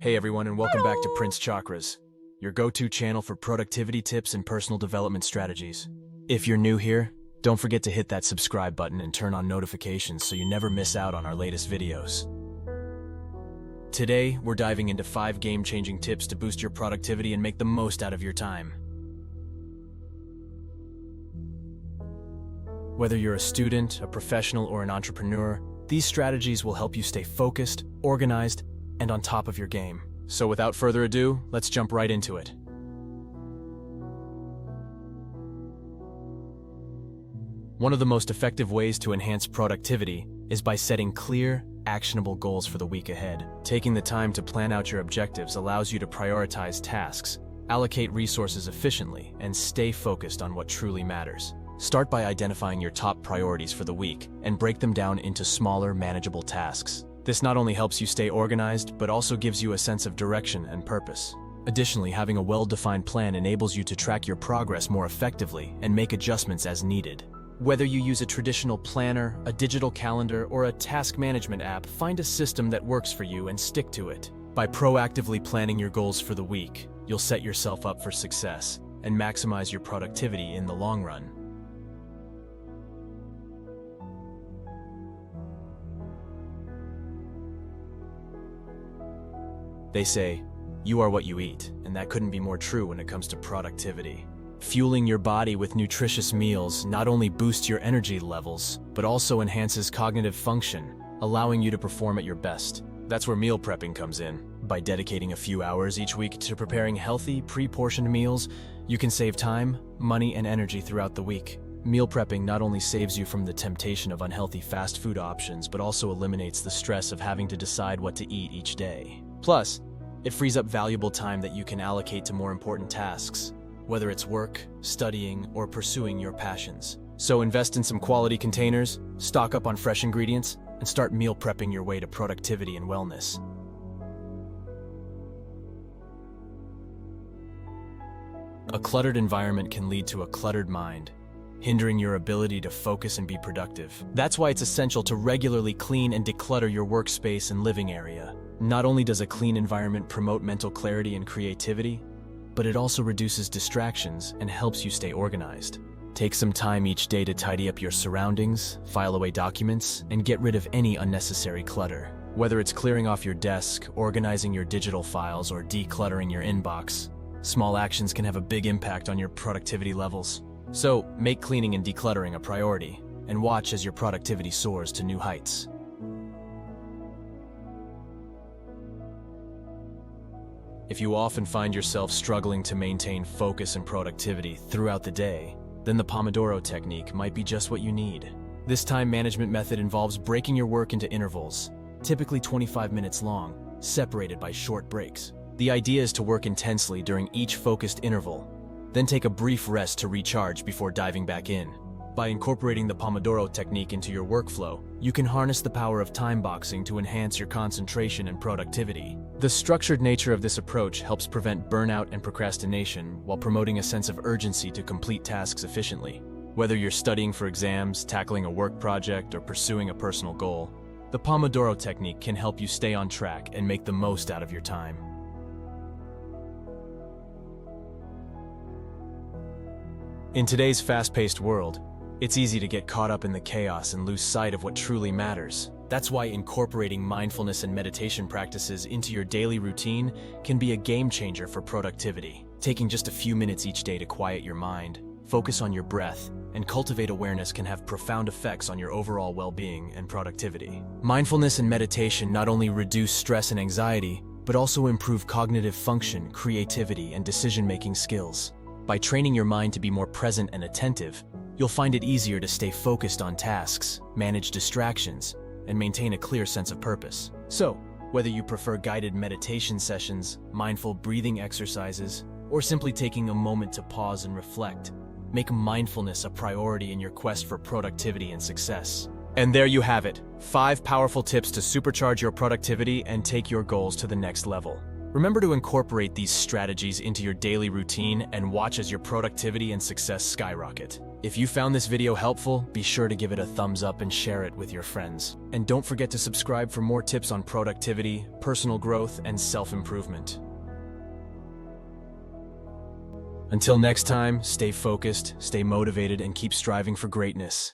Hey everyone, and welcome back to Prince Chakras, your go-to channel for productivity tips and personal development strategies. If you're new here, don't forget to hit that subscribe button and turn on notifications so you never miss out on our latest videos. Today, we're diving into 5 game-changing tips to boost your productivity and make the most out of your time. Whether you're a student, a professional, or an entrepreneur, these strategies will help you stay focused, organized, and on top of your game. So without further ado, let's jump right into it. One of the most effective ways to enhance productivity is by setting clear, actionable goals for the week ahead. Taking the time to plan out your objectives allows you to prioritize tasks, allocate resources efficiently, and stay focused on what truly matters. Start by identifying your top priorities for the week and break them down into smaller, manageable tasks. This not only helps you stay organized, but also gives you a sense of direction and purpose. Additionally, having a well-defined plan enables you to track your progress more effectively and make adjustments as needed. Whether you use a traditional planner, a digital calendar, or a task management app, find a system that works for you and stick to it. By proactively planning your goals for the week, you'll set yourself up for success and maximize your productivity in the long run. They say, you are what you eat, and that couldn't be more true when it comes to productivity. Fueling your body with nutritious meals not only boosts your energy levels, but also enhances cognitive function, allowing you to perform at your best. That's where meal prepping comes in. By dedicating a few hours each week to preparing healthy, pre-portioned meals, you can save time, money, and energy throughout the week. Meal prepping not only saves you from the temptation of unhealthy fast food options, but also eliminates the stress of having to decide what to eat each day. Plus, it frees up valuable time that you can allocate to more important tasks, whether it's work, studying, or pursuing your passions. So invest in some quality containers, stock up on fresh ingredients, and start meal prepping your way to productivity and wellness. A cluttered environment can lead to a cluttered mind, hindering your ability to focus and be productive. That's why it's essential to regularly clean and declutter your workspace and living area. Not only does a clean environment promote mental clarity and creativity, but it also reduces distractions and helps you stay organized. Take some time each day to tidy up your surroundings, file away documents, and get rid of any unnecessary clutter. Whether it's clearing off your desk, organizing your digital files, or decluttering your inbox, small actions can have a big impact on your productivity levels. So, make cleaning and decluttering a priority, and watch as your productivity soars to new heights. If you often find yourself struggling to maintain focus and productivity throughout the day, then the Pomodoro technique might be just what you need. This time management method involves breaking your work into intervals, typically 25 minutes long, separated by short breaks. The idea is to work intensely during each focused interval, then take a brief rest to recharge before diving back in. By incorporating the Pomodoro technique into your workflow, you can harness the power of time boxing to enhance your concentration and productivity. The structured nature of this approach helps prevent burnout and procrastination while promoting a sense of urgency to complete tasks efficiently. Whether you're studying for exams, tackling a work project, or pursuing a personal goal, the Pomodoro technique can help you stay on track and make the most out of your time. In today's fast-paced world, it's easy to get caught up in the chaos and lose sight of what truly matters. That's why incorporating mindfulness and meditation practices into your daily routine can be a game changer for productivity. Taking just a few minutes each day to quiet your mind, focus on your breath, and cultivate awareness can have profound effects on your overall well-being and productivity. Mindfulness and meditation not only reduce stress and anxiety, but also improve cognitive function, creativity, and decision-making skills. By training your mind to be more present and attentive, you'll find it easier to stay focused on tasks, manage distractions, and maintain a clear sense of purpose. So, whether you prefer guided meditation sessions, mindful breathing exercises, or simply taking a moment to pause and reflect, make mindfulness a priority in your quest for productivity and success. And there you have it, 5 powerful tips to supercharge your productivity and take your goals to the next level. Remember to incorporate these strategies into your daily routine and watch as your productivity and success skyrocket. If you found this video helpful, be sure to give it a thumbs up and share it with your friends. And don't forget to subscribe for more tips on productivity, personal growth, and self-improvement. Until next time, stay focused, stay motivated, and keep striving for greatness.